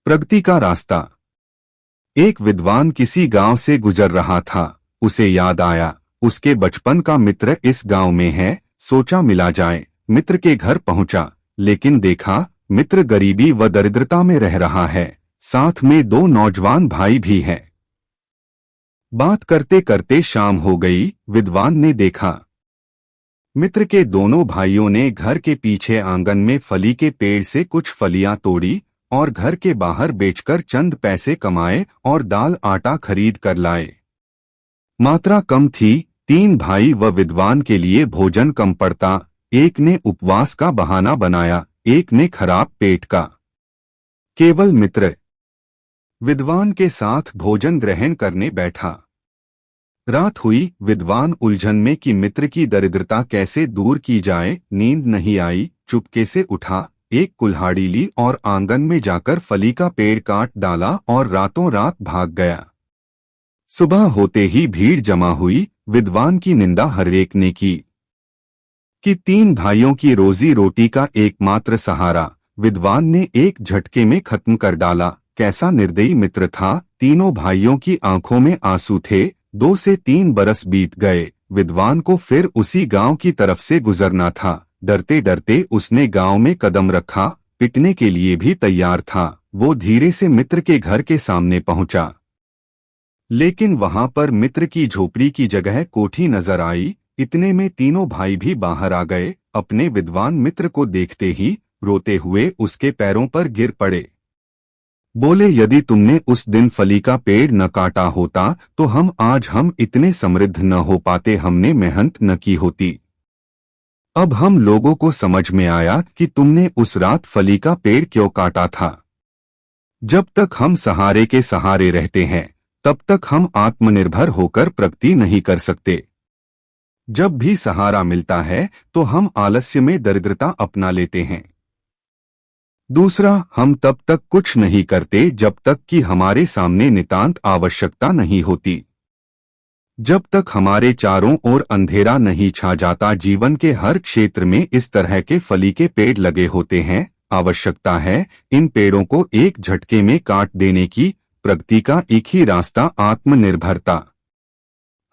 प्रगति का रास्ता। एक विद्वान किसी गांव से गुजर रहा था। उसे याद आया उसके बचपन का मित्र इस गांव में है। सोचा मिला जाए। मित्र के घर पहुंचा, लेकिन देखा मित्र गरीबी व दरिद्रता में रह रहा है। साथ में दो नौजवान भाई भी हैं। बात करते करते शाम हो गई। विद्वान ने देखा मित्र के दोनों भाइयों ने घर के पीछे आंगन में फली के पेड़ से कुछ फलियां तोड़ी और घर के बाहर बेचकर चंद पैसे कमाए और दाल आटा खरीद कर लाए। मात्रा कम थी, 3 भाई व विद्वान के लिए भोजन कम पड़ता। एक ने उपवास का बहाना बनाया, एक ने खराब पेट का। केवल मित्र विद्वान के साथ भोजन ग्रहण करने बैठा। रात हुई। विद्वान उलझन में कि मित्र की दरिद्रता कैसे दूर की जाए। नींद नहीं आई। चुपके से उठा, एक कुल्हाड़ी ली और आंगन में जाकर फली का पेड़ काट डाला और रातों रात भाग गया। सुबह होते ही भीड़ जमा हुई। विद्वान की निंदा हर एक ने की कि 3 भाइयों की रोजी रोटी का एकमात्र सहारा विद्वान ने एक झटके में खत्म कर डाला। कैसा निर्दयी मित्र था। तीनों भाइयों की आंखों में आंसू थे। 2 से 3 बरस बीत गए। विद्वान को फिर उसी गांव की तरफ से गुजरना था। डरते डरते उसने गांव में कदम रखा। पिटने के लिए भी तैयार था। वो धीरे से मित्र के घर के सामने पहुंचा, लेकिन वहां पर मित्र की झोपड़ी की जगह कोठी नजर आई। इतने में तीनों भाई भी बाहर आ गए। अपने विद्वान मित्र को देखते ही रोते हुए उसके पैरों पर गिर पड़े। बोले, यदि तुमने उस दिन फली का पेड़ न काटा होता तो हम इतने समृद्ध न हो पाते। हमने मेहनत न की होती। अब हम लोगों को समझ में आया कि तुमने उस रात फली का पेड़ क्यों काटा था। जब तक हम सहारे के सहारे रहते हैं तब तक हम आत्मनिर्भर होकर प्रगति नहीं कर सकते। जब भी सहारा मिलता है तो हम आलस्य में दरिद्रता अपना लेते हैं। दूसरा, हम तब तक कुछ नहीं करते जब तक कि हमारे सामने नितांत आवश्यकता नहीं होती। जब तक हमारे चारों ओर अंधेरा नहीं छा जाता। जीवन के हर क्षेत्र में इस तरह के फली के पेड़ लगे होते हैं। आवश्यकता है इन पेड़ों को एक झटके में काट देने की। प्रगति का एक ही रास्ता आत्मनिर्भरता।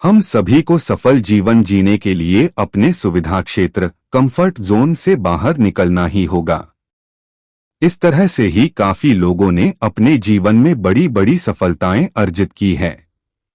हम सभी को सफल जीवन जीने के लिए अपने सुविधा क्षेत्र कंफर्ट जोन से बाहर निकलना ही होगा। इस तरह से ही काफी लोगों ने अपने जीवन में बड़ी बड़ी सफलताएं अर्जित की है।